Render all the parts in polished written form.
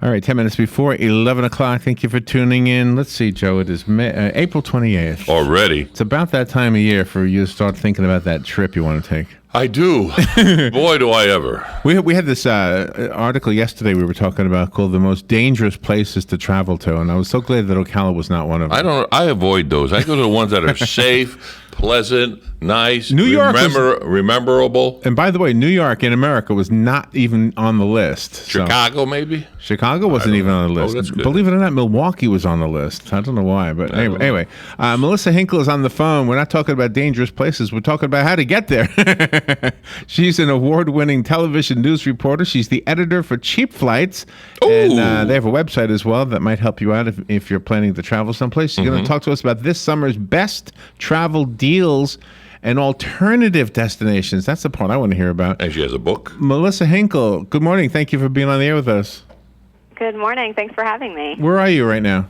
All right, 10 minutes before 11 o'clock. Thank you for tuning in. Let's see, Joe. It is April 28th. Already. It's about that time of year for you to start thinking about that trip you want to take. I do. Boy, do I ever. We had this article yesterday we were talking about called The Most Dangerous Places to Travel To, and I was so glad that Ocala was not one of them. I avoid those. I go to the ones that are safe, pleasant, nice, New York rememberable. And by the way, New York in America was not even on the list. Chicago, maybe? Chicago wasn't even on the list. Oh, that's good. Believe it or not, Milwaukee was on the list. I don't know why, but anyway. Melissa Hinkle is on the phone. We're not talking about dangerous places. We're talking about how to get there. She's an award-winning television news reporter. She's the editor for Cheap Flights. Ooh. And they have a website as well that might help you out if you're planning to travel someplace. She's going to talk to us about this summer's best travel deals and alternative destinations. That's the part I want to hear about. And she has a book. Melissa Hinkle, good morning. Thank you for being on the air with us. Good morning. Thanks for having me. Where are you right now?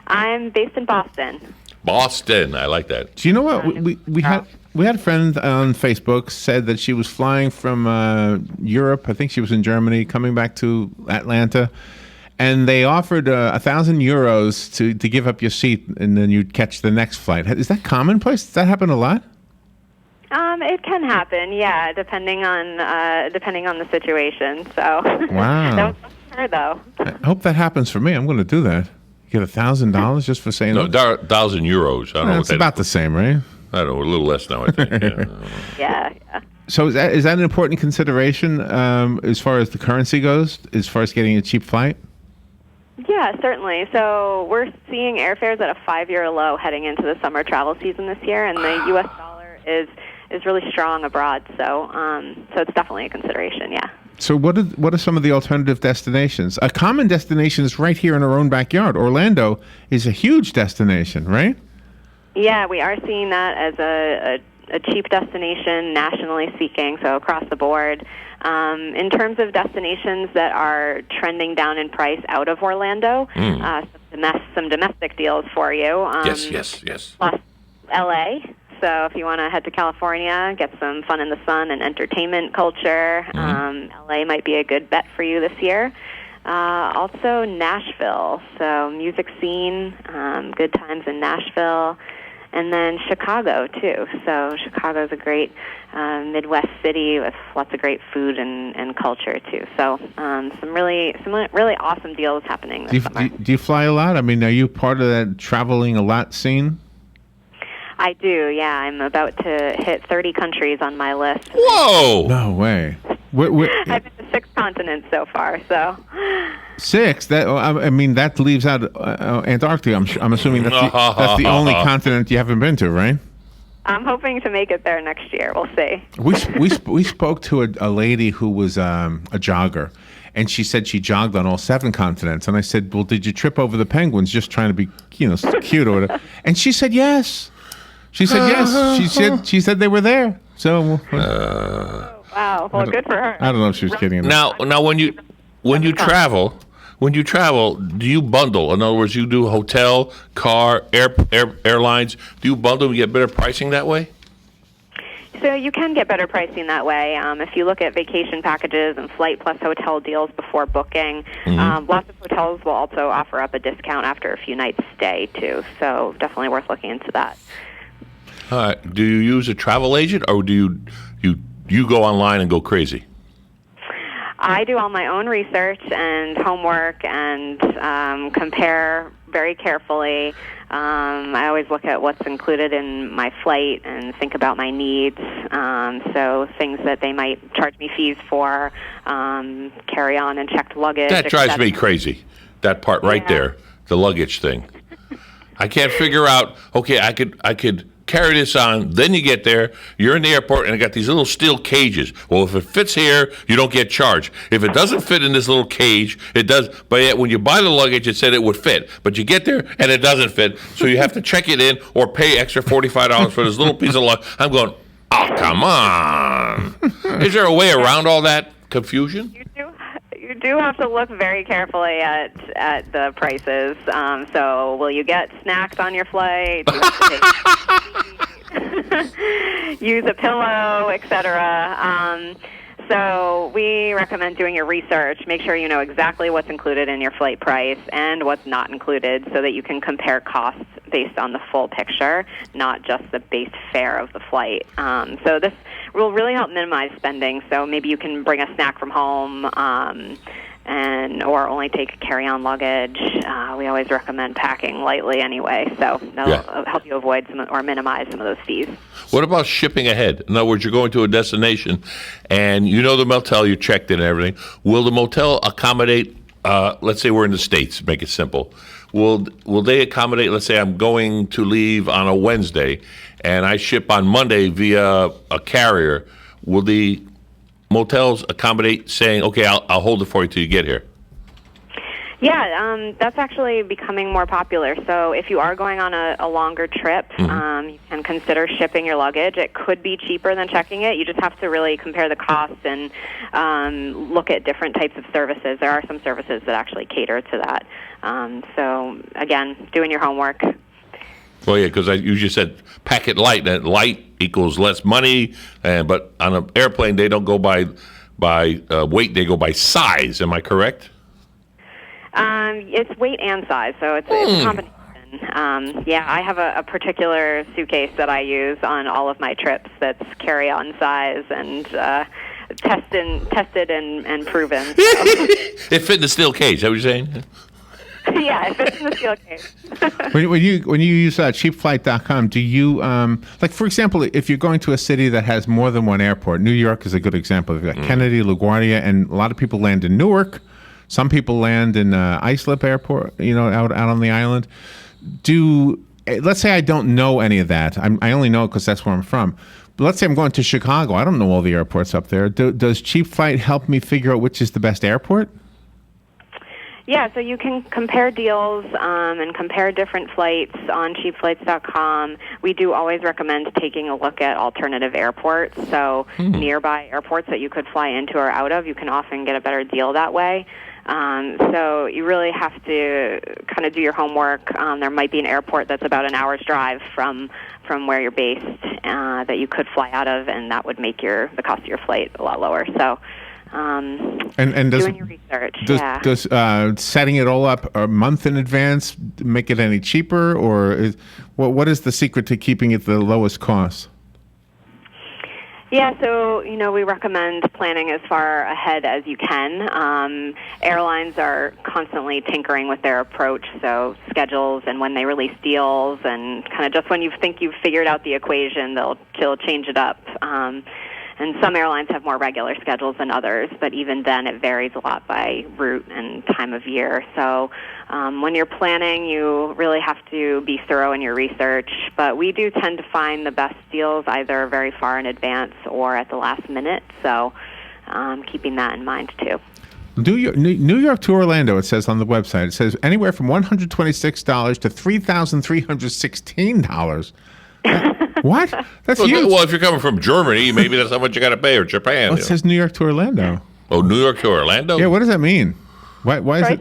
I'm based in Boston. Boston. I like that. Do you know what? We had a friend on Facebook said that she was flying from Europe. I think she was in Germany, coming back to Atlanta. And they offered €1,000 to give up your seat, and then you'd catch the next flight. Is that commonplace? Does that happen a lot? It can happen, yeah, depending on the situation. So wow, that was her though. I hope that happens for me. I'm going to do that. Get $1,000 just for saying no, €1,000. I don't know. It's about the same, right? I don't know, a little less now, I think. Yeah. So is that an important consideration as far as the currency goes, as far as getting a cheap flight? Yeah, certainly. So we're seeing airfares at a 5-year low heading into the summer travel season this year, and the U.S. dollar is really strong abroad. So it's definitely a consideration. Yeah. So what are some of the alternative destinations? A common destination is right here in our own backyard. Orlando is a huge destination, right? Yeah, we are seeing that as a cheap destination, nationally speaking, so across the board. In terms of destinations that are trending down in price out of Orlando, some domestic deals for you. Yes. Plus L.A., so if you want to head to California, get some fun in the sun and entertainment culture, L.A. might be a good bet for you this year. Also Nashville, so music scene, good times in Nashville. And then Chicago, too. So Chicago's a great Midwest city with lots of great food and culture, too. So some really awesome deals happening this summer. Do you fly a lot? I mean, are you part of that traveling a lot scene? I do, yeah. I'm about to hit 30 countries on my list. Whoa! No way. I've been to 6 continents so far, so... 6? That leaves out Antarctica. I'm assuming that's the only continent you haven't been to, right? I'm hoping to make it there next year. We'll see. We spoke to a lady who was a jogger, and she said she jogged on all 7 continents. And I said, well, did you trip over the penguins just trying to be cute or whatever? And she said yes. She said yes. She said they were there. So wow. Well, good for her. I don't know if she was kidding. Now when you travel, do you bundle? In other words, you do hotel, car, airlines. Do you bundle and get better pricing that way? So you can get better pricing that way. If you look at vacation packages and flight plus hotel deals before booking, lots of hotels will also offer up a discount after a few nights stay, too. So definitely worth looking into that. All right. Do you use a travel agent, or do you go online and go crazy? I do all my own research and homework and compare very carefully. I always look at what's included in my flight and think about my needs. So things that they might charge me fees for, carry-on and checked luggage. That drives me crazy, that part right there, the luggage thing. I can't figure out, okay, I could carry this on, then you get there, you're in the airport, and I got these little steel cages. Well, if it fits here, you don't get charged. If it doesn't fit in this little cage, it does. But yet, when you buy the luggage, it said it would fit. But you get there, and it doesn't fit, so you have to check it in or pay extra $45 for this little piece of luggage. I'm going, oh, come on. Is there a way around all that confusion? You do have to look very carefully at the prices. So, will you get snacks on your flight? Do you have to use a pillow, etc.? So we recommend doing your research. Make sure you know exactly what's included in your flight price and what's not included so that you can compare costs based on the full picture, not just the base fare of the flight. So this will really help minimize spending. So maybe you can bring a snack from home or only take carry-on luggage. We always recommend packing lightly anyway, so that'll help you avoid or minimize some of those fees. What about shipping ahead? In other words, you're going to a destination, and you know the motel, you checked in and everything. Will the motel accommodate, let's say we're in the States, make it simple. Will they accommodate, let's say I'm going to leave on a Wednesday, and I ship on Monday via a carrier. Will the motels accommodate saying, okay, I'll hold it for you till you get here? Yeah, that's actually becoming more popular. So if you are going on a longer trip, you can consider shipping your luggage. It could be cheaper than checking it. You just have to really compare the costs and look at different types of services. There are some services that actually cater to that. So, again, doing your homework. Well, yeah, because you just said pack it light, and light equals less money. But on an airplane, they don't go by weight; they go by size. Am I correct? It's weight and size, so it's a combination. Yeah, I have a particular suitcase that I use on all of my trips that's carry-on size and tested and proven. So. It fit in the steel cage. Is that what you're saying? Yeah, it fits in the steel case. when you use cheapflight.com, do you like, for example, if you're going to a city that has more than one airport? New York is a good example. You've got Kennedy, LaGuardia, and a lot of people land in Newark. Some people land in Islip Airport, out on the island. Let's say I don't know any of that. I only know it because that's where I'm from. But let's say I'm going to Chicago. I don't know all the airports up there. Does Cheap Flight help me figure out which is the best airport? Yeah, so you can compare deals and compare different flights on cheapflights.com. We do always recommend taking a look at alternative airports. So nearby airports that you could fly into or out of, you can often get a better deal that way. So you really have to kind of do your homework. There might be an airport that's about an hour's drive from where you're based that you could fly out of, and that would make the cost of your flight a lot lower. So and doing your research. Does setting it all up a month in advance make it any cheaper, or what is the secret to keeping it the lowest cost? Yeah, so, we recommend planning as far ahead as you can. Airlines are constantly tinkering with their approach, so schedules and when they release deals, and kind of just when you think you've figured out the equation, they'll change it up. And some airlines have more regular schedules than others, but even then it varies a lot by route and time of year. So when you're planning, you really have to be thorough in your research. But we do tend to find the best deals either very far in advance or at the last minute. So keeping that in mind, too. New York to Orlando, it says on the website, it says anywhere from $126 to $3,316. What? That's huge. Well, if you're coming from Germany, maybe that's how much you got to pay, or Japan. Well, it says New York to Orlando. Oh, New York to Orlando? Yeah, what does that mean? Why is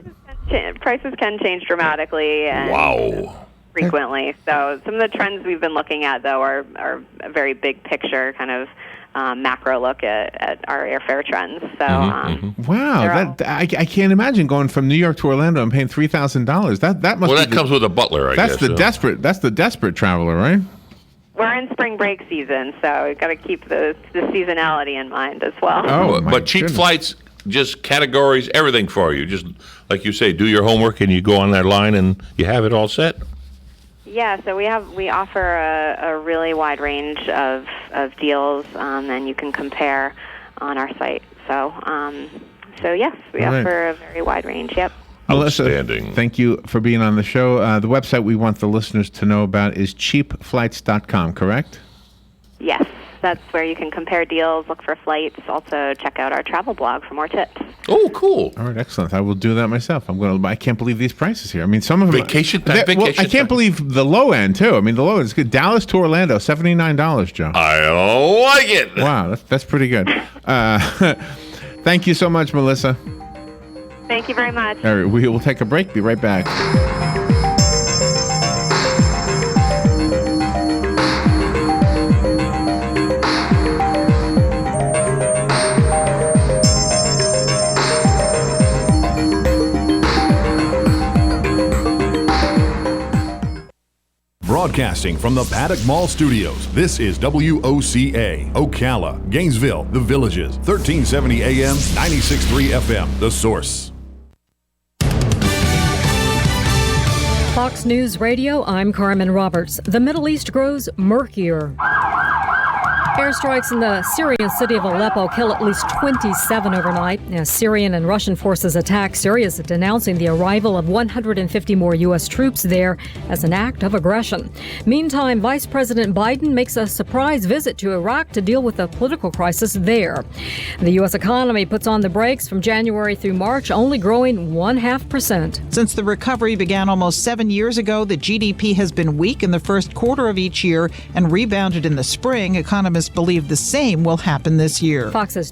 Prices can change dramatically and frequently. So some of the trends we've been looking at, though, are a very big picture kind of macro look at our airfare trends. So wow, I can't imagine going from New York to Orlando and paying $3,000. That must. Well, that comes with a butler, I guess. That's the desperate traveler, right? We're in spring break season, so we've got to keep the seasonality in mind as well. Oh, but Cheap Flights just categories everything for you. Just like you say, do your homework and you go on that line and you have it all set. Yeah, so we offer a really wide range of deals, and you can compare on our site. So yes, we offer a very wide range. Yep. Melissa, thank you for being on the show. The website we want the listeners to know about is cheapflights.com, correct? Yes, that's where you can compare deals, look for flights. Also, check out our travel blog for more tips. Oh, cool! All right, excellent. I will do that myself. I can't believe these prices here. I mean, some of them vacation time. I can't believe the low end too. I mean, the low end is good. Dallas to Orlando, $79, Joe. I like it. Wow, that's pretty good. Thank you so much, Melissa. Thank you very much. All right, we will take a break. Be right back. Broadcasting from the Paddock Mall Studios, this is WOCA, Ocala, Gainesville, The Villages, 1370 AM, 96.3 FM, The Source. Fox News Radio, I'm Carmen Roberts. The Middle East grows murkier. Airstrikes in the Syrian city of Aleppo kill at least 27 overnight. As Syrian and Russian forces attack, Syria is denouncing the arrival of 150 more U.S. troops there as an act of aggression. Meantime, Vice President Biden makes a surprise visit to Iraq to deal with the political crisis there. The U.S. economy puts on the brakes from January through March, only growing 0.5%. Since the recovery began almost 7 years ago, the GDP has been weak in the first quarter of each year and rebounded in the spring. Economists believe the same will happen this year. Fox's